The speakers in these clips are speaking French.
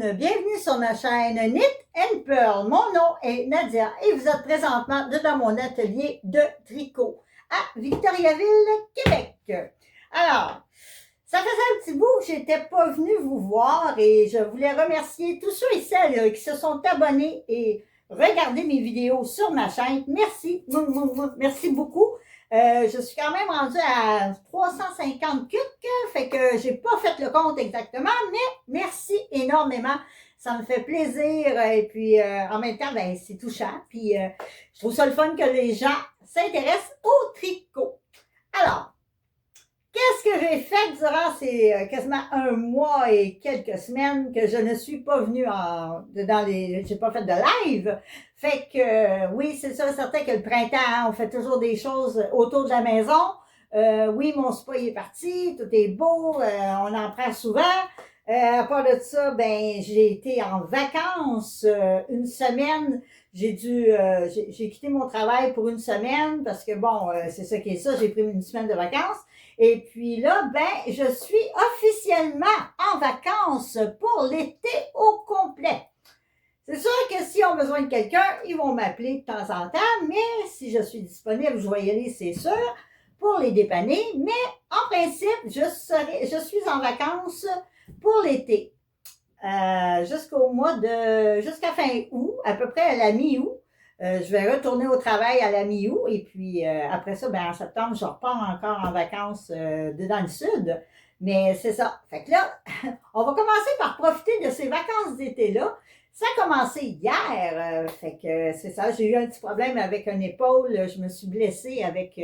bienvenue sur ma chaîne Knit and Pearl. Mon nom est Nadia et vous êtes présentement dans mon atelier de tricot à Victoriaville, Québec. Alors, ça faisait un petit bout que j'étais pas venue vous voir et je voulais remercier tous ceux et celles qui se sont abonnés et regardé mes vidéos sur ma chaîne. Merci, merci beaucoup. Je suis quand même rendue à 350 cucs, fait que j'ai pas fait le compte exactement, mais merci énormément. Ça me fait plaisir et puis en même temps, ben c'est touchant. Puis je trouve ça le fun que les gens s'intéressent au tricot. Alors, qu'est-ce que j'ai fait durant ces quasiment un mois et quelques semaines que je ne suis pas venue j'ai pas fait de live. Fait que oui, c'est ça, certain que le printemps, hein, on fait toujours des choses autour de la maison. Oui, mon spa est parti, tout est beau, on en prend souvent. À part de ça, ben j'ai été en vacances une semaine. J'ai quitté mon travail pour une semaine parce que bon, c'est ça qui est ça, j'ai pris une semaine de vacances. Et puis là, ben, je suis officiellement en vacances pour l'été au complet. C'est sûr que s'ils ont besoin de quelqu'un, ils vont m'appeler de temps en temps, mais si je suis disponible, je vais y aller, c'est sûr, pour les dépanner. Mais en principe, je suis en vacances pour l'été. Jusqu'à fin août, à peu près à la mi-août. Je vais retourner au travail à la mi-août et puis après ça, ben en septembre, je repars encore en vacances dans le sud. Mais c'est ça. Fait que là, on va commencer par profiter de ces vacances d'été-là. Ça a commencé hier. Fait que c'est ça. J'ai eu un petit problème avec une épaule. Je me suis blessée avec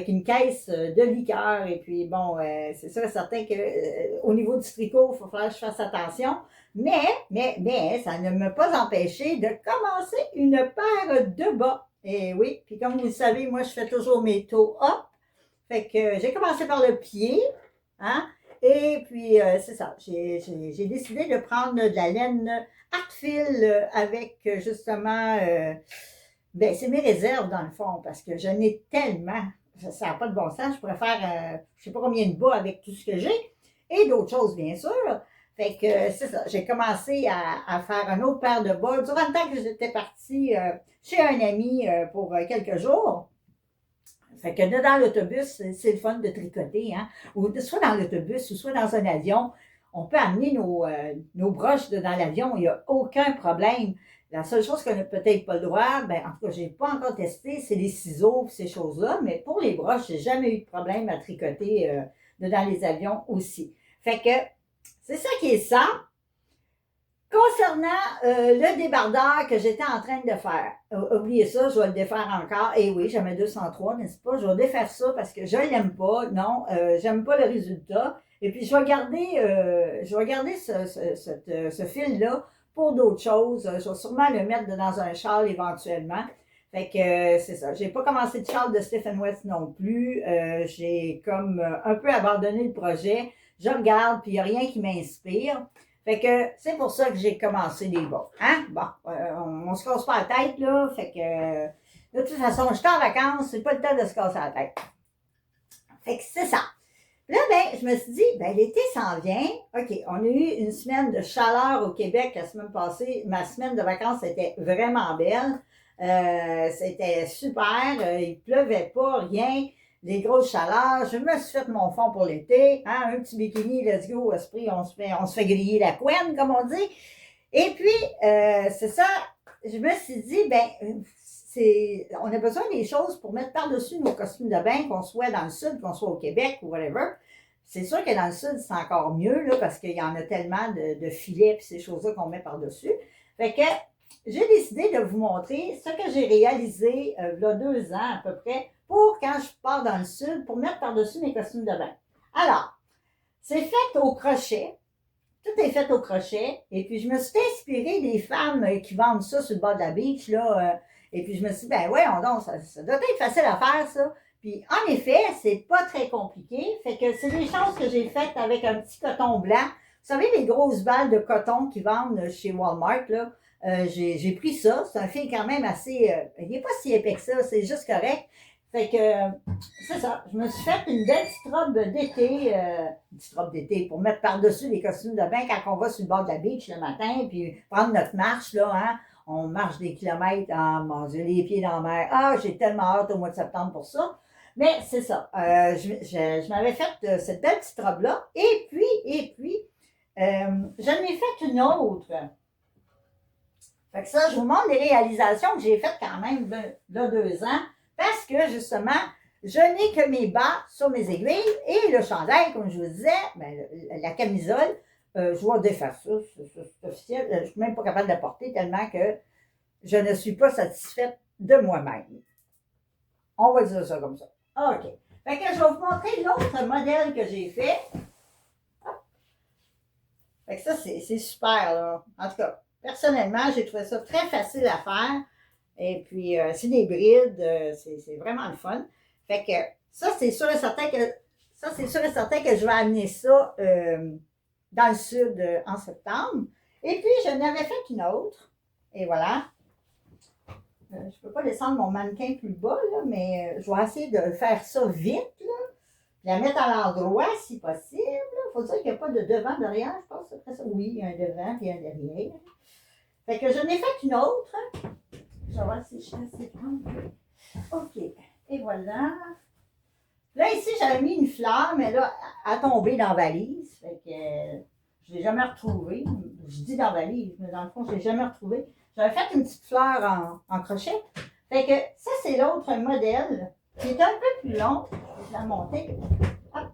une caisse de liqueur. Et puis bon, c'est sûr et certain que au niveau du tricot, il faut falloir que je fasse attention. Mais, ça ne m'a pas empêché de commencer une paire de bas. Et oui, puis comme vous le savez, moi, je fais toujours mes toe up. Fait que j'ai commencé par le pied, hein, et puis c'est ça, j'ai décidé de prendre de la laine Artfil avec justement, ben c'est mes réserves dans le fond, parce que j'en ai tellement, ça n'a pas de bon sens, je pourrais faire, je sais pas combien de bas avec tout ce que j'ai, et d'autres choses bien sûr. Fait que c'est ça, j'ai commencé à faire une autre paire de bas durant le temps que j'étais partie chez un ami pour quelques jours. Fait que là, dans l'autobus, c'est le fun de tricoter, hein. Ou soit dans l'autobus, ou soit dans un avion, on peut amener nos broches dans l'avion, il n'y a aucun problème. La seule chose qu'on n'a peut-être pas le droit, ben, en tout cas, j'ai pas encore testé, c'est les ciseaux et ces choses-là, mais pour les broches, j'ai jamais eu de problème à tricoter dans les avions aussi. Fait que, c'est ça qui est ça. Concernant le débardeur que j'étais en train de faire, oubliez ça, je vais le défaire encore. Et oui, j'en mets 203, n'est-ce pas? Je vais défaire ça parce que je l'aime pas. Non, j'aime pas le résultat. Et puis, je vais garder ce fil-là pour d'autres choses. Je vais sûrement le mettre dans un châle éventuellement. Fait que c'est ça. J'ai pas commencé de châle de Stephen West non plus. J'ai comme un peu abandonné le projet. Je regarde, puis il n'y a rien qui m'inspire. Fait que c'est pour ça que j'ai commencé les bas. Hein? Bon, on se casse pas la tête, là. Fait que de toute façon, j'étais en vacances, c'est pas le temps de se casser la tête. Fait que c'est ça. Là, ben, je me suis dit, ben, l'été s'en vient. OK, on a eu une semaine de chaleur au Québec la semaine passée. Ma semaine de vacances était vraiment belle. C'était super. Il pleuvait pas, rien. Des grosses chaleurs. Je me suis fait mon fond pour l'été. Hein, un petit bikini, let's go, esprit, on se fait griller la couenne, comme on dit. Et puis, c'est ça, je me suis dit, ben, on a besoin des choses pour mettre par-dessus nos costumes de bain, qu'on soit dans le sud, qu'on soit au Québec ou whatever. C'est sûr que dans le sud, c'est encore mieux, là, parce qu'il y en a tellement de filets et ces choses-là qu'on met par-dessus. Fait que, j'ai décidé de vous montrer ce que j'ai réalisé il y a 2 ans à peu près pour quand je pars dans le sud pour mettre par-dessus mes costumes de bain. Alors, c'est fait au crochet. Tout est fait au crochet. Et puis, je me suis inspirée des femmes qui vendent ça sur le bord de la beach, là. Et puis, je me suis dit, ben ouais, ça doit être facile à faire, ça. Puis, en effet, c'est pas très compliqué. Fait que c'est des choses que j'ai faites avec un petit coton blanc. Vous savez, les grosses balles de coton qu'ils vendent chez Walmart, là. J'ai pris ça. C'est un fil quand même assez... il n'est pas si épais que ça. C'est juste correct. Fait que, c'est ça. Je me suis fait une belle petite robe d'été, une petite robe d'été pour mettre par-dessus les costumes de bain quand on va sur le bord de la beach le matin, puis prendre notre marche, là, hein. On marche des kilomètres, ah, mon Dieu, les pieds dans la mer. Ah, j'ai tellement hâte au mois de septembre pour ça. Mais c'est ça. Je m'avais fait cette belle petite robe-là. J'en ai fait une autre. Fait que ça, je vous montre les réalisations que j'ai faites quand même là 2 ans, parce que justement, je n'ai que mes bas sur mes aiguilles et le chandail, comme je vous disais, ben, la camisole, je vais défaire ça, c'est officiel. Je ne suis même pas capable de la porter tellement que je ne suis pas satisfaite de moi-même. On va dire ça comme ça. OK. Fait que je vais vous montrer l'autre modèle que j'ai fait. Fait que ça, c'est super, là. En tout cas, personnellement, j'ai trouvé ça très facile à faire. Et puis, c'est des brides, c'est vraiment le fun. Fait que ça, c'est sûr et certain que je vais amener ça dans le sud en septembre. Et puis, je n'avais fait une autre. Et voilà. Je ne peux pas descendre mon mannequin plus bas, là, mais je vais essayer de faire ça vite, là. La mettre à l'endroit si possible. Il faut dire qu'il n'y a pas de devant, derrière, je pense. Après ça, oui, il y a un devant et un derrière. Fait que je n'ai fait une autre. Je vais voir si je suis assez grande. OK. Et voilà. Là, ici, j'avais mis une fleur, mais là, elle a tombé dans la valise. Fait que je ne l'ai jamais retrouvée. Je dis dans la valise, mais dans le fond, je ne l'ai jamais retrouvée. J'avais fait une petite fleur en crochet. Fait que ça, c'est l'autre modèle qui est un peu plus long. Je vais la monter. Hop,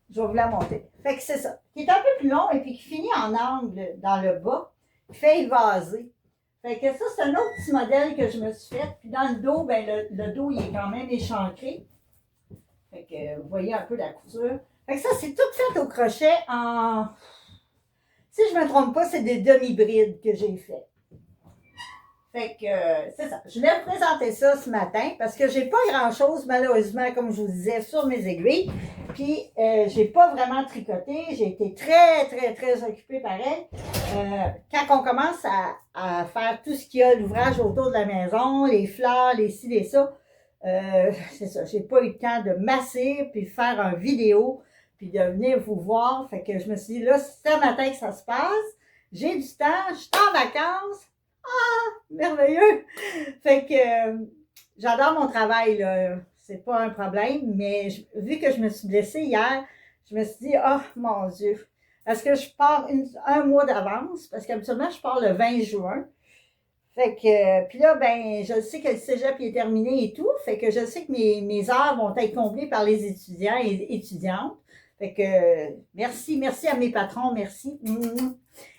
je vais vous la monter. Fait que c'est ça. Qui est un peu plus long et puis qui finit en angle dans le bas, qui fait évaser. Fait que ça, c'est un autre petit modèle que je me suis fait. Puis dans le dos, ben le dos, il est quand même échancré. Fait que vous voyez un peu la couture. Fait que ça, c'est tout fait au crochet en... Si je ne me trompe pas, c'est des demi-brides que j'ai fait. Fait que c'est ça. Je voulais vous présenter ça ce matin parce que j'ai pas grand-chose, malheureusement, comme je vous disais, sur mes aiguilles. Puis, j'ai pas vraiment tricoté. J'ai été très, très, très occupée pareil. Quand on commence à faire tout ce qu'il y a, l'ouvrage autour de la maison, les fleurs, les ci, les ça, c'est ça. J'ai pas eu le temps de masser, puis faire une vidéo, puis de venir vous voir. Fait que je me suis dit, là, c'est ce matin que ça se passe. J'ai du temps, je suis en vacances. Merveilleux! Fait que j'adore mon travail, là. C'est pas un problème, mais vu que je me suis blessée hier, je me suis dit, oh mon Dieu, est-ce que je pars un mois d'avance? Parce qu'habituellement, je pars le 20 juin. Fait que, puis là, ben, je sais que le cégep est terminé et tout. Fait que je sais que mes heures vont être comblées par les étudiants et étudiantes. Fait que, merci à mes patrons, merci.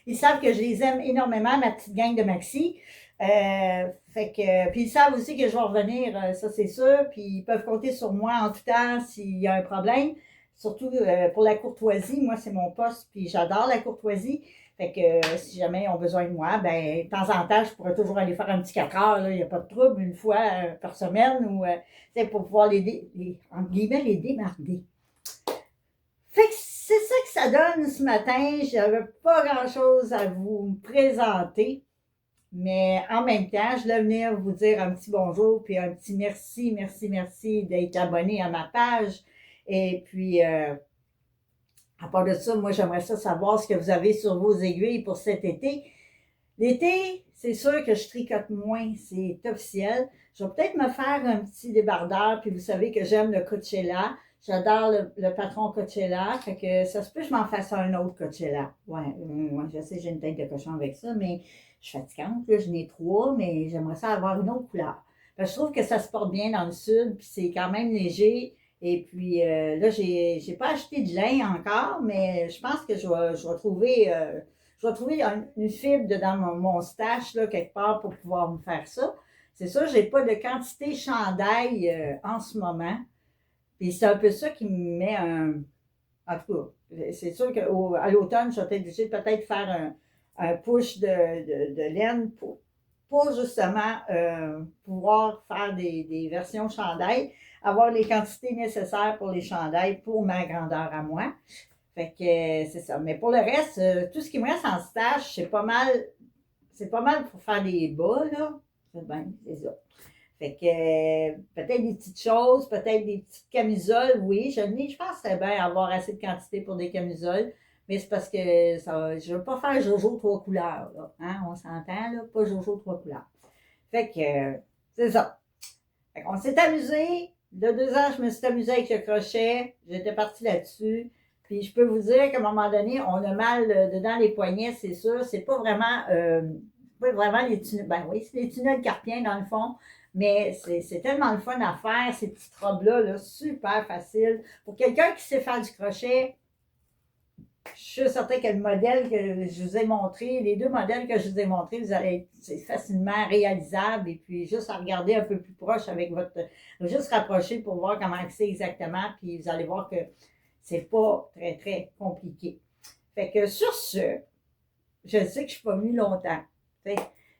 Ils savent que je les aime énormément, ma petite gang de Maxi. Fait que, puis ils savent aussi que je vais revenir, ça c'est sûr. Puis ils peuvent compter sur moi en tout temps s'il y a un problème. Surtout pour la courtoisie. Moi, c'est mon poste, puis j'adore la courtoisie. Fait que si jamais ils ont besoin de moi, ben de temps en temps, je pourrais toujours aller faire un petit 4 heures, là, il n'y a pas de trouble, une fois par semaine, ou pour pouvoir entre guillemets, les démarrer. Fait que c'est ça que ça donne ce matin. J'avais pas grand-chose à vous présenter, mais en même temps, je voulais venir vous dire un petit bonjour, puis un petit merci d'être abonné à ma page. Et puis, à part de ça, moi, j'aimerais ça savoir ce que vous avez sur vos aiguilles pour cet été. L'été, c'est sûr que je tricote moins, c'est officiel. Je vais peut-être me faire un petit débardeur, puis vous savez que j'aime le Coachella. J'adore le patron Coachella, fait que ça se peut que je m'en fasse un autre Coachella. Ouais, je sais, j'ai une tête de cochon avec ça, mais je suis fatigante, là, j'en ai 3, mais j'aimerais ça avoir une autre couleur. Parce que je trouve que ça se porte bien dans le sud, puis c'est quand même léger. Et puis là, j'ai pas acheté de lin encore, mais je pense que je vais trouver une fibre dans mon stash là, quelque part pour pouvoir me faire ça. C'est sûr, j'ai pas de quantité chandail en ce moment. Puis c'est un peu ça qui me met un... En tout cas, c'est sûr qu'à l'automne, je vais être obligée de peut-être faire un push de laine pour justement pouvoir faire des versions chandail, avoir les quantités nécessaires pour les chandails pour ma grandeur à moi. Fait que c'est ça. Mais pour le reste, tout ce qui me reste en stage, c'est pas mal pour faire des bas, là. C'est bien, c'est ça. Fait que peut-être des petites choses, peut-être des petites camisoles, oui. Je pense que c'est bien avoir assez de quantité pour des camisoles, mais c'est parce que je ne veux pas faire Jojo trois couleurs, là. Hein? On s'entend, là, pas Jojo trois couleurs. Fait que c'est ça. Fait qu'on s'est amusé. De 2 ans, je me suis amusée avec le crochet. J'étais partie là-dessus. Puis je peux vous dire qu'à un moment donné, on a mal dedans les poignets, c'est sûr. C'est pas vraiment les tunnels. Ben oui, c'est les tunnels carpiens dans le fond. Mais c'est tellement le fun à faire, ces petites robes-là, là, super facile. Pour quelqu'un qui sait faire du crochet, je suis certaine que le modèle que je vous ai montré, les 2 modèles que je vous ai montrés, c'est facilement réalisable et puis juste à regarder un peu plus proche avec juste rapprocher pour voir comment c'est exactement, puis vous allez voir que c'est pas très, très compliqué. Fait que sur ce, je sais que je suis pas venue longtemps.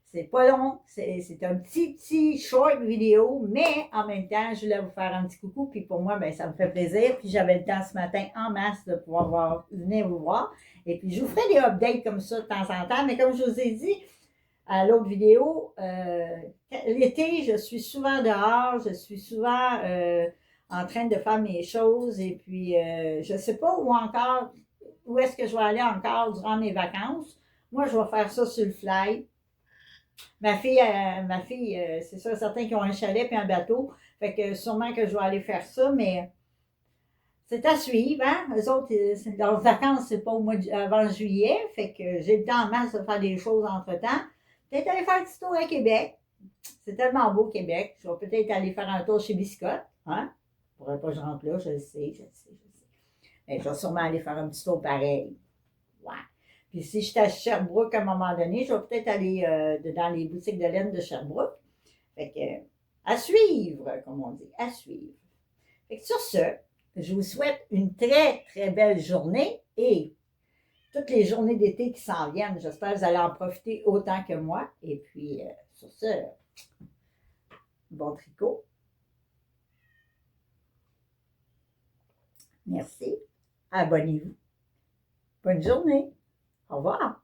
C'est pas long, c'est un petit short vidéo, mais en même temps, je voulais vous faire un petit coucou, puis pour moi, ben, ça me fait plaisir. Puis j'avais le temps ce matin en masse de pouvoir venir vous voir. Et puis je vous ferai des updates comme ça de temps en temps, mais comme je vous ai dit à l'autre vidéo, l'été, je suis souvent dehors, je suis souvent en train de faire mes choses, et puis je sais pas où est-ce que je vais aller encore durant mes vacances. Moi, je vais faire ça sur le fly. Ma fille, c'est sûr, certains qui ont un chalet puis un bateau. Fait que sûrement que je vais aller faire ça, mais c'est à suivre, hein? Eux autres, leurs vacances, c'est pas avant juillet. Fait que j'ai le temps en masse de faire des choses entre-temps. Peut-être aller faire un petit tour à Québec. C'est tellement beau, Québec. Je vais peut-être aller faire un tour chez Biscotte. Hein? Je pourrais pas que je rentre là, je le sais, je le sais, je le sais. Mais je vais sûrement aller faire un petit tour pareil. Ouais. Puis si je suis à Sherbrooke à un moment donné, je vais peut-être aller dans les boutiques de laine de Sherbrooke. Fait que, à suivre, comme on dit, à suivre. Fait que sur ce, je vous souhaite une très, très belle journée et toutes les journées d'été qui s'en viennent. J'espère que vous allez en profiter autant que moi. Et puis, sur ce, bon tricot. Merci. Abonnez-vous. Bonne journée. Au revoir.